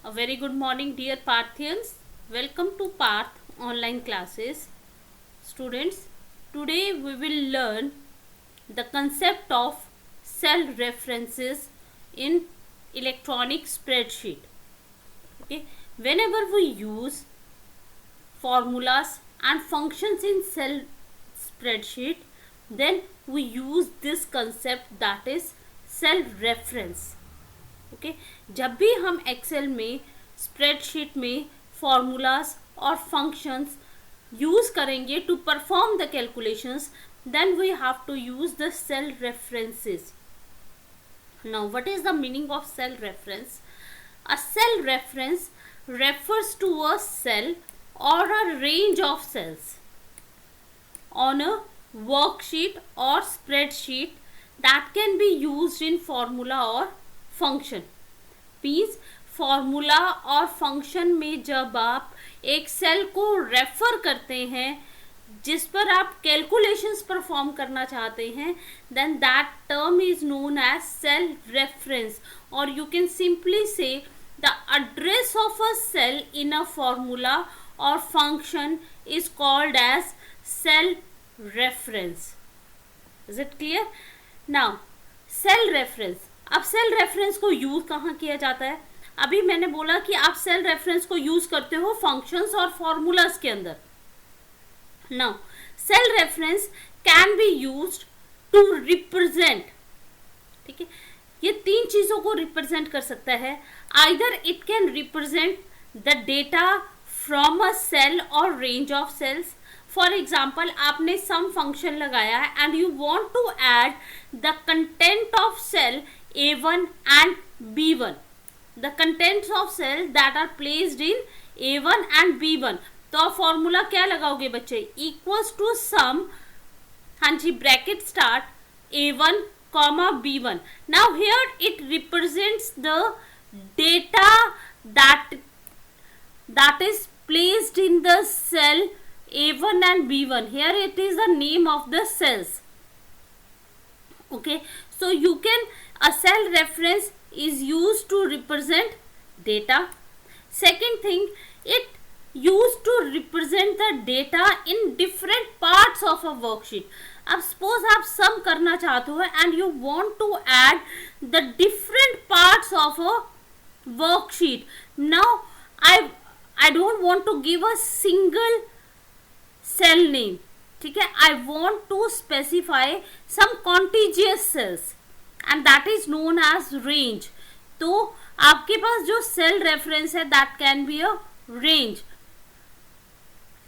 A very good morning, dear Parthians. Welcome to Parth online classes. Students, today we will learn the concept of cell references in electronic spreadsheet. Okay, whenever we use formulas and functions in cell spreadsheet, then we use this concept, that is cell reference. Okay जब भी हम Excel में spreadsheet में formulas और functions use करेंगे to perform the calculations, then we have to use the cell references. Now what is the meaning of cell reference? A cell reference refers to a cell or a range of cells on a worksheet or spreadsheet that can be used in formula or function. Means formula और function में जब आप एक cell को refer करते हैं जिस पर आप कैलकुलेशंस परफॉर्म करना चाहते हैं, then that term is known as cell reference. और you can simply say the address of a cell in a formula और function is called as cell reference. Is it clear? Now cell reference. अब cell reference को use कहाँ किया जाता है? अभी मैंने बोला कि आप सेल रेफरेंस को यूज करते हो फंक्शंस और फॉर्मूलाज के अंदर. Now cell reference can be used to represent. ठीक है, ये तीन चीजों को रिप्रेजेंट कर सकता है. Either it can represent the data from a cell और range of cells. For example, आपने सम फंक्शन लगाया है and you want to add the content of cell A1 and B1, the contents of cell that are placed in A1 and B1. तो आप formula क्या लगाओगे बच्चे? Equals to sum, हाँ जी, bracket start A1 comma B1. Now here it represents the data that is placed in the cell A1 and B1. Here it is the name of the cells. Okay, so you can, a cell reference is used to represent data. Second thing, it used to represent the data in different parts of a worksheet. अब suppose आप sum करना चाहते हो and you want to add the different parts of a worksheet. Now I don't want to give a single cell name. ठीक है, I want to specify some contiguous cells and that is known as range. तो आपके पास जो cell reference है that can be a range.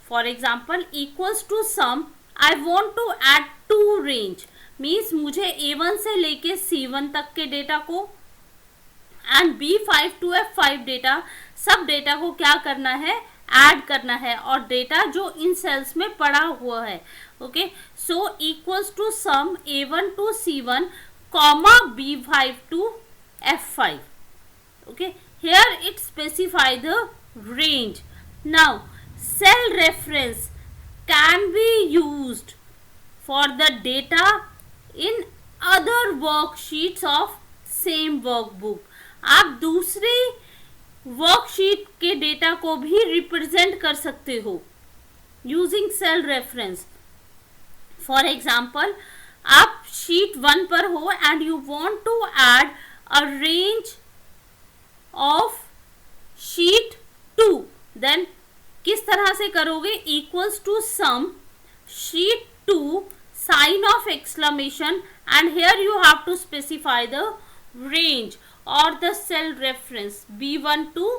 For example, equals to sum, I want to add two range. Means मुझे A1 से लेके C1 तक के डेटा को and B5 to F5 data, सब डेटा को क्या करना है? ऐड करना है, और डेटा जो इन सेल्स में पड़ा हुआ है. Okay, so equals to sum A1 to C1 comma B5 to F5. Okay, here it specify the range. Now cell reference can be used for the data in other worksheets of same workbook. आप दूसरे worksheet के data को भी represent कर सकते हो using cell reference. For example, आप sheet 1 पर हो and you want to add a range of sheet 2. Then किस तरह से करोगे? Equals to sum sheet 2 sign of exclamation and here you have to specify the range or the cell reference B1 to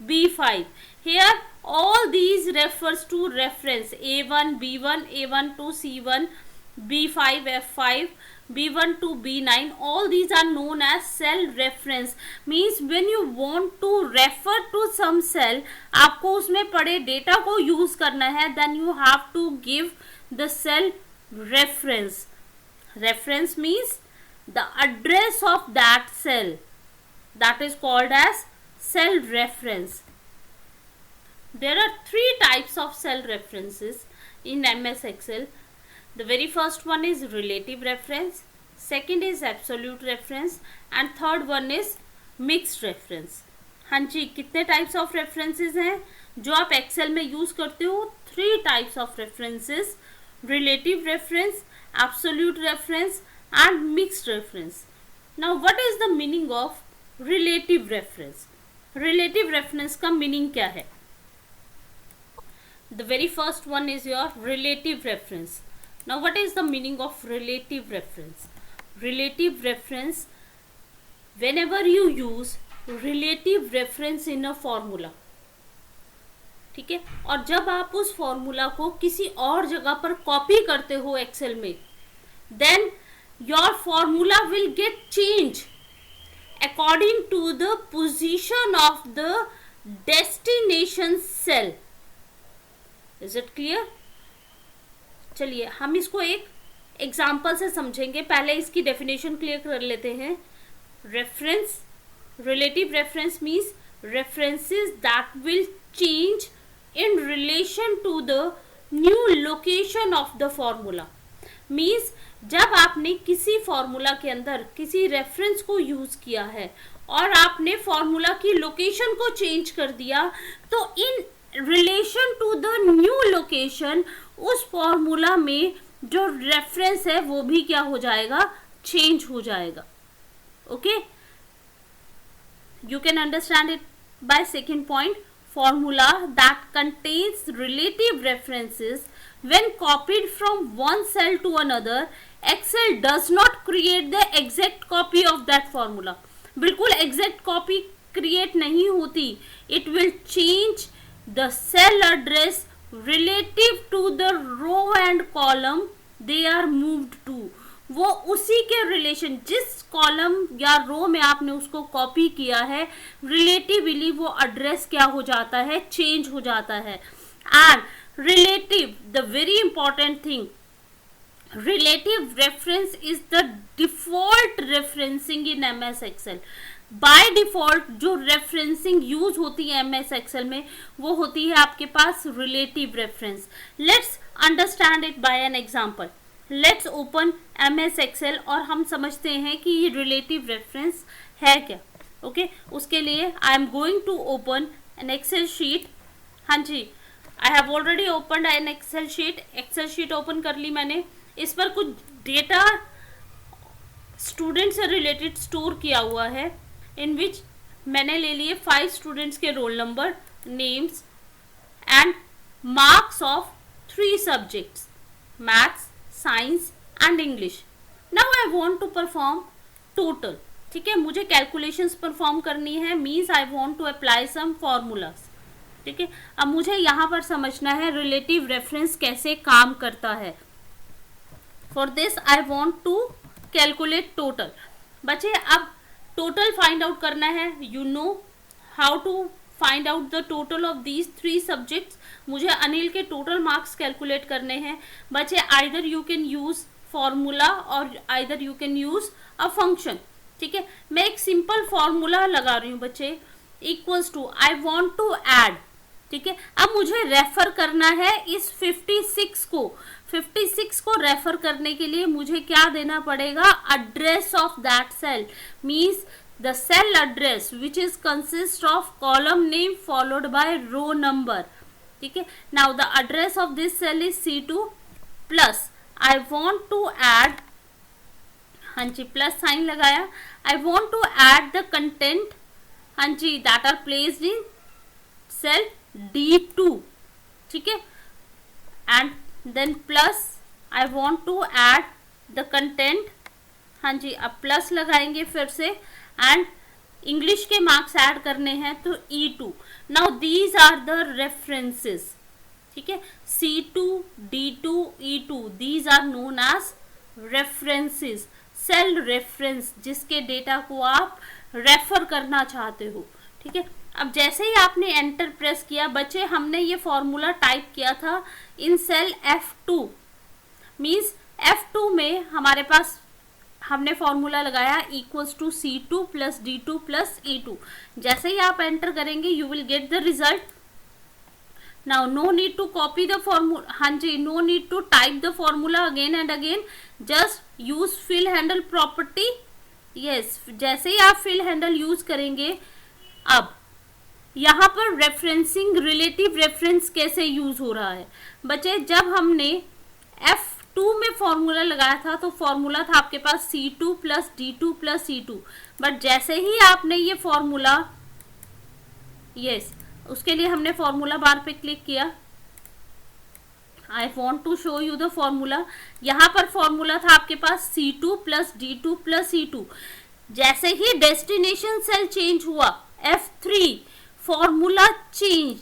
B5. Here all these refers to reference A1 B1, A1 to C1, B5 F5, B1 to B9. All these are known as cell reference. Means when you want to refer to some cell, आपको उसमें पड़े data को use करना है, then you have to give the cell reference. Reference means the address of that cell, that is called as cell reference. There are three types of cell references in MS Excel. The very first one is relative reference, second is absolute reference, and third one is mixed reference. हाँ जी, कितने types of references हैं जो आप Excel में use करते हो? 3 types of references: relative reference, absolute reference and mixed reference. Now what is the meaning of relative reference? Relative reference का meaning क्या है? The very first one is your relative reference. Now what is the meaning of relative reference? Relative reference, whenever you use relative reference in a formula, ठीक है, और जब आप उस formula को किसी और जगह पर कॉपी करते हो एक्सेल में, then your formula will get changed according to the position of the destination cell. Is it clear? चलिए हम इसको एक एग्जाम्पल से समझेंगे. पहले इसकी डेफिनेशन क्लियर कर लेते हैं. Reference, relative reference means references that will change in relation to the new location of the formula. Means जब आपने किसी फॉर्मूला के अंदर किसी रेफरेंस को यूज किया है और आपने फॉर्मूला की लोकेशन को चेंज कर दिया, तो in relation to the new location उस फॉर्मूला में जो रेफरेंस है वो भी क्या हो जाएगा? चेंज हो जाएगा. Okay, you can understand it by second point. Formula that contains relative references when copied from one cell to another, Excel does not create the exact copy of that formula. बिल्कुल exact copy create नहीं होती. It will change the cell address relative to the row and column they are moved to. वो उसी के relation, जिस column या रो में आपने उसको कॉपी किया है, रिलेटिवली वो एड्रेस क्या हो जाता है? चेंज हो जाता है. And relative, the very important thing, relative reference is the default referencing in MS Excel. By default जो रेफरेंसिंग यूज होती है MS Excel में वो होती है आपके पास relative reference. Let's understand it by an example. Let's open MS Excel और हम समझते हैं कि ये रिलेटिव रेफरेंस है क्या. ओके, उसके लिए I am going to open an Excel sheet. हाँ जी, I have already open an Excel sheet. Excel sheet open कर ली मैंने. इस पर कुछ डेटा स्टूडेंट से रिलेटेड स्टोर किया हुआ है, इन विच मैंने ले लिए 5 स्टूडेंट्स के roll number, names and marks of 3 subjects, maths, science and English. Now I want to perform total. ठीक है, मुझे कैलकुलेशंस परफॉर्म करनी है. Means I want to apply some formulas. ठीक है, अब मुझे यहाँ पर समझना है रिलेटिव रेफरेंस कैसे काम करता है. For this I want to calculate total. बच्चे अब टोटल फाइंड आउट करना है. You know how to find out the total of these 3 subjects. मुझे अनिल के टोटल मार्क्स कैलकुलेट करने हैं. बच्चे either you can use formula और either you can use a function. ठीक है, मैं एक सिंपल फॉर्मूला लगा रही हूँ बच्चे. Equals to I want to add. ठीक है, अब मुझे रेफर करना है इस 56 को. 56 को रेफर करने के लिए मुझे क्या देना पड़ेगा? Address of that cell. Means the cell address which is consist of column name followed by row number. ठीक है, now the address of this cell is C2 plus I want to add. हाँ जी, plus sign लगाया. I want to add the content. हाँ जी, that are placed in cell D2. ठीक है, and then plus I want to add the content. हाँ जी, अब प्लस लगाएंगे फिर से एंड इंग्लिश के मार्क्स ऐड करने हैं तो E2. Now these are the references. ठीक है, C2, D2, E2, these are known as references. Cell reference, जिसके डेटा को आप रेफर करना चाहते हो. ठीक है, अब जैसे ही आपने एंटर प्रेस किया बच्चे, हमने ये फॉर्मूला टाइप किया था इन सेल F2. मीन्स F2 में हमारे पास हमने फॉर्मूला लगाया equals to C2 plus D2 plus E2. जैसे ही आप एंटर करेंगे you will get the result. Now no need to copy the formula. हाँ जी, no need to type the formula again and again. Just use fill handle property. Yes, जैसे ही आप fill handle use करेंगे अब यहाँ पर रेफरेंसिंग, रिलेटिव रेफरेंस कैसे यूज हो रहा है बच्चे? जब हमने F2 में फॉर्मूला लगाया था तो फॉर्मूला था आपके पास C2 plus D2 plus C2, but जैसे ही आपने ये फॉर्मूला, यस, उसके लिए हमने फॉर्मूला बार पे क्लिक किया। I want to show you the formula. यहाँ पर फॉर्मूला था आपके पास C2 plus D2 plus C2। जैसे ही डेस्टिनेशन सेल चेंज हुआ F3, फॉर्मूला चेंज।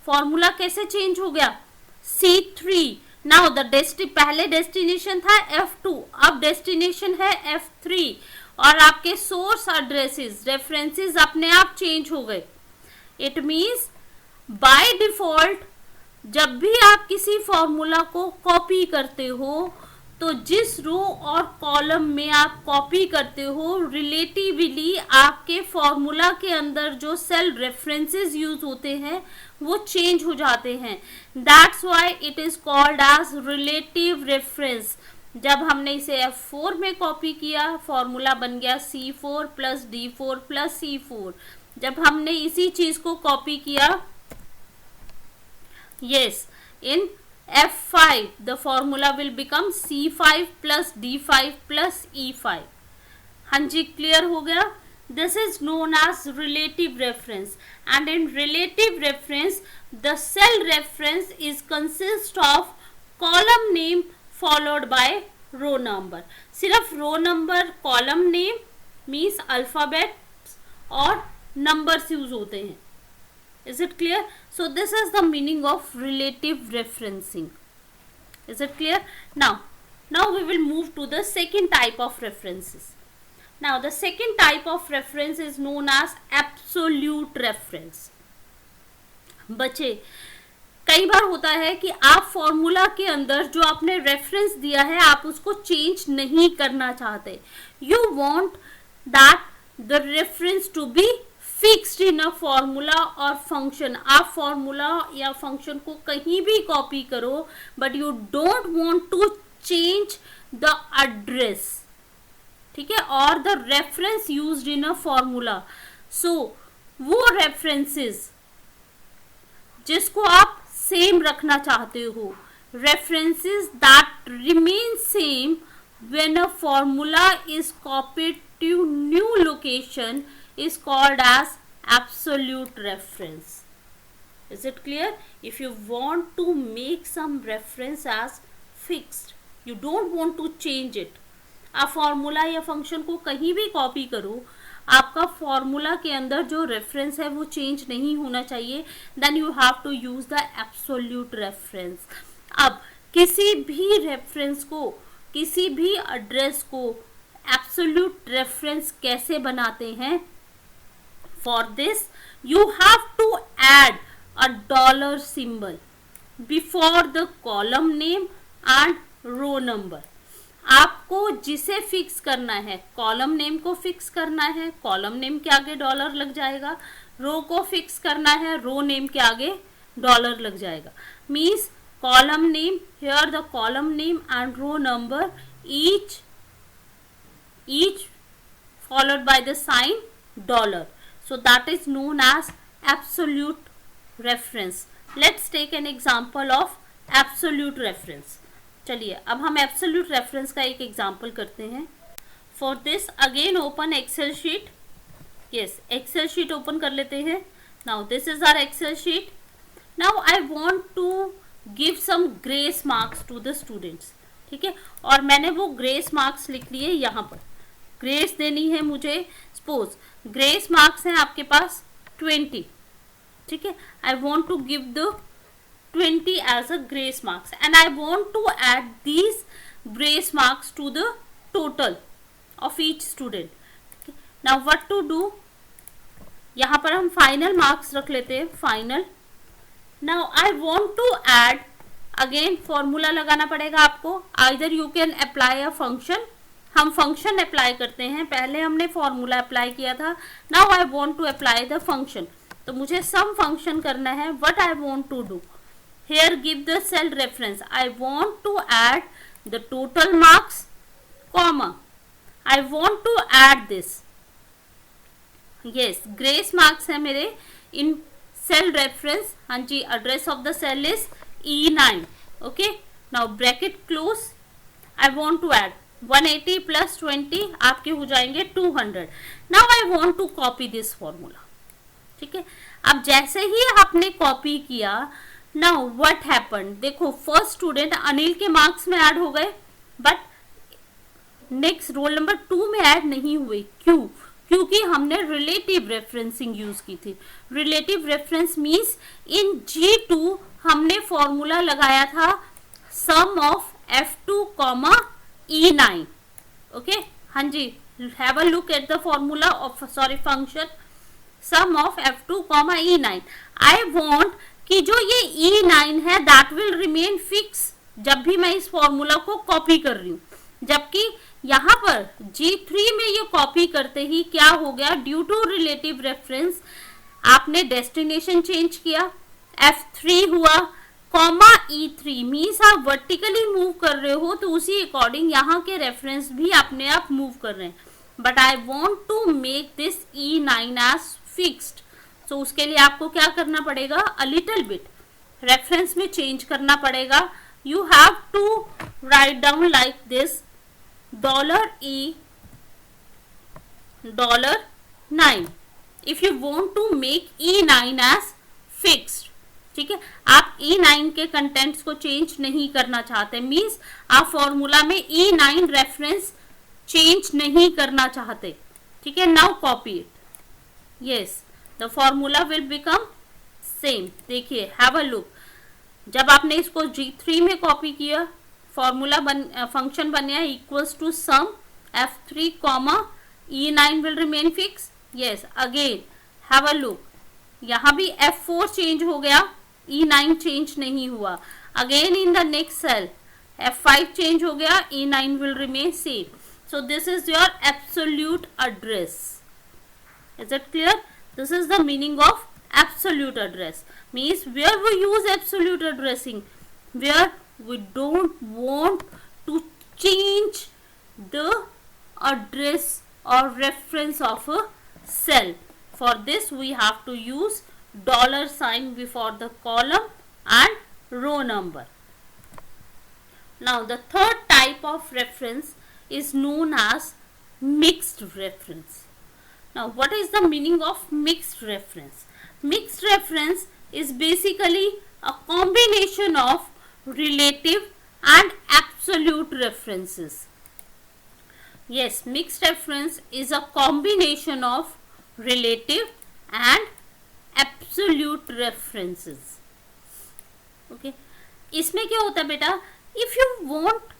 फॉर्मूला कैसे चेंज हो गया? C3। नाउ द पहले डेस्टिनेशन था F2, अब डेस्टिनेशन है F3, और आपके सोर्स एड्रेसेस, रेफरेंसेस अपने आप चेंज हो गए। इट मीन्स बाय डिफॉल्ट जब भी आप किसी फॉर्मूला को कॉपी करते हो तो जिस रो और कॉलम में आप कॉपी करते हो, रिलेटिवली आपके फॉर्मूला के अंदर जो सेल रेफरेंसेस यूज होते हैं वो चेंज हो जाते हैं। That's why it is called as relative reference. जब हमने इसे F4 में कॉपी किया, फॉर्मूला बन गया C4 plus D4 plus C4। जब हमने इसी चीज को कॉपी किया, yes, in F5 the formula will become C5 plus D5 plus E5। हाँ जी, क्लियर हो गया? This is known as relative reference, and in relative reference the cell reference is consist of column name followed by row number। सिर्फ row number, column name means alphabets और numbers use होते हैं। Is it clear? So this is the meaning of relative referencing. Is it clear? Now we will move to the second type of references. Now the second type of reference is known as absolute reference। बच्चे, कई बार होता है कि आप formula के अंदर जो आपने रेफरेंस दिया है आप उसको चेंज नहीं करना चाहते। You want that the reference to be fixed in a formula और फंक्शन। आप फॉर्मूला या फंक्शन को कहीं भी कॉपी करो, but you don't want to change the address, ठीक है, और the reference used in a formula. So वो रेफरेंसेस जिसको आप सेम रखना चाहते हो, references that remain same when a formula is copied to new location is called as absolute reference। Is it clear? If you want to make some reference as fixed, you don't want to change it, आप formula या function को कहीं भी copy करो, आपका formula के अंदर जो रेफरेंस है वो चेंज नहीं होना चाहिए, then you have to use the absolute reference. अब किसी भी रेफरेंस को, किसी भी एड्रेस को एब्सोल्यूट रेफरेंस कैसे बनाते हैं? For this you have to add a dollar symbol before the column name and row number। आपको जिसे फिक्स करना है, कॉलम नेम को फिक्स करना है, कॉलम नेम के आगे डॉलर लग जाएगा, रो को फिक्स करना है, रो नेम के आगे डॉलर लग जाएगा। Means column name, here the column name and row number each followed by the sign dollar। So that is known as absolute reference। Let's take an example of absolute reference। चलिए अब हम absolute reference का एक example करते हैं। For this again open Excel sheet। Yes, Excel sheet open कर लेते हैं। Now this is our Excel sheet। Now I want to give some grace marks to the students। ठीक है, और मैंने वो grace marks लिख लिए यहाँ पर। ग्रेस देनी है मुझे, सपोज ग्रेस मार्क्स हैं आपके पास 20, ठीक है। I want to give the 20 as a grace marks and I want to add these grace marks to the total of each student. Now what to do, यहाँ पर हम फाइनल मार्क्स रख लेते हैं, final. Now I want to add, again formula लगाना पड़ेगा आपको, either you can apply a function. हम फंक्शन अप्लाई करते हैं, पहले हमने फॉर्मूला अप्लाई किया था। Now I want to apply the function, तो मुझे सम फंक्शन करना है। What I want to do, here give the cell reference, I want to add the total marks, comma, I want to add this, yes, grace marks है मेरे इन cell reference, हाँ जी, address of the cell is E9. Okay, now bracket close. I want to add 180 plus 20 आपके हो जाएंगे 200. Now I want to copy this formula. ठीक है, अब जैसे ही आपने कॉपी किया, नाउ व्हाट हैपेंड, देखो फर्स्ट स्टूडेंट अनिल के मार्क्स में ऐड हो गए, बट नेक्स्ट रोल नंबर 2 में ऐड नहीं हुए. क्यों? क्योंकि हमने रिलेटिव रेफरेंसिंग यूज की थी. रिलेटिव रेफरेंस मींस इन G2 हमने फॉर्मूला लगाया था सम of F2 comma E9. Okay, हाँ जी, have a look at the formula of function sum of F2 comma E9. I want कि जो ये E9 है दैट विल रिमेन फिक्स जब भी मैं इस फॉर्मूला को कॉपी कर रही हूँ, जबकि यहाँ पर G3 में ये कॉपी करते ही क्या हो गया, ड्यू टू रिलेटिव रेफरेंस आपने डेस्टिनेशन चेंज किया, F3 हुआ, कॉमा E3 मीन्स आप वर्टिकली मूव कर रहे हो तो उसी अकॉर्डिंग यहाँ के रेफरेंस भी अपने आप मूव कर रहे हैं. But I want to make this E9 as fixed, so उसके लिए आपको क्या करना पड़ेगा, अ लिटिल बिट रेफरेंस में चेंज करना पड़ेगा. You have to write down like this $E $9 if you want to make E9 as fixed. ठीक है, आप E9 के कंटेंट्स को चेंज नहीं करना चाहते, मीन्स आप फॉर्मूला में E9 रेफरेंस चेंज नहीं करना चाहते. ठीक है, now copy it. Yes, the formula will become same. देखिए, हैव अ लुक, जब आपने इसको G3 में कॉपी किया, फॉर्मूला फंक्शन बन गया equals to sum F3 comma E9 will remain fix. Yes, again have a look, यहाँ भी F4 चेंज हो गया, E9 चेंज नहीं हुआ. Again in the next cell F5 change हो गया, E9 will remain same. So this is your absolute address. Is it clear? This is the meaning of absolute address. Means where we use absolute addressing, where we don't want to change the address or reference of a cell. For this we have to use $sign before the column and row number. Now the third type of reference is known as mixed reference. Now what is the meaning of mixed reference? Mixed reference is basically a combination of relative and absolute references. Yes, mixed reference is a combination of relative and absolute references. Okay, इसमें क्या होता है बेटा, if you want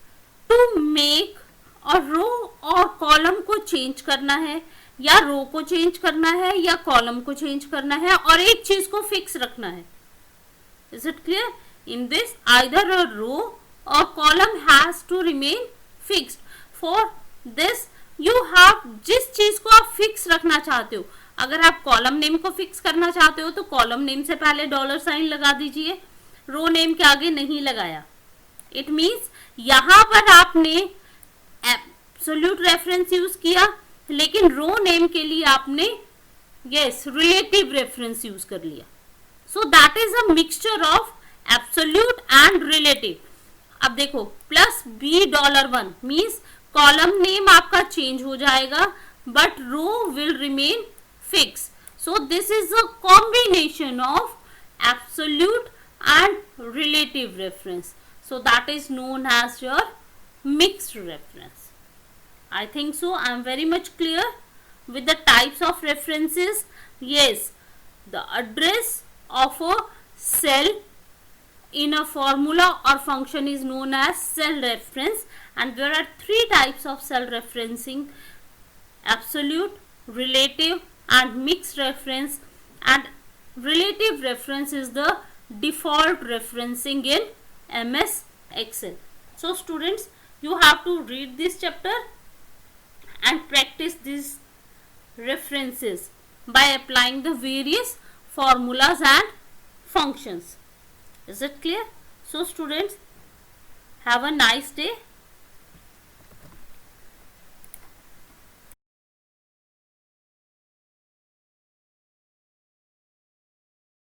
to make और रो or column को change करना है, या रो को चेंज करना है या कॉलम को चेंज करना है, और एक चीज को फिक्स रखना है. Is it clear? In this either a row or column has to remain fixed. For this you have, जिस चीज को आप फिक्स रखना चाहते हो, अगर आप कॉलम नेम को फिक्स करना चाहते हो तो कॉलम नेम से पहले $साइन लगा दीजिए, रो नेम के आगे नहीं लगाया. इट मीन्स यहां पर आपने एब्सोल्यूट रेफरेंस यूज किया, लेकिन रो नेम के लिए आपने रिलेटिव रेफरेंस यूज कर लिया. So that is a mixture of absolute and relative. अब देखो, प्लस $1 मीन्स कॉलम नेम आपका चेंज हो जाएगा but row will remain fix. So this is a combination of absolute and relative reference. So that is known as your mixed reference. I think so. I am very much clear with the types of references. Yes, the address of a cell in a formula or function is known as cell reference, and there are 3 types of cell referencing: absolute, relative and mixed reference. And relative reference is the default referencing in MS Excel. So students, you have to read this chapter and practice these references by applying the various formulas and functions. Is it clear? So students, have a nice day.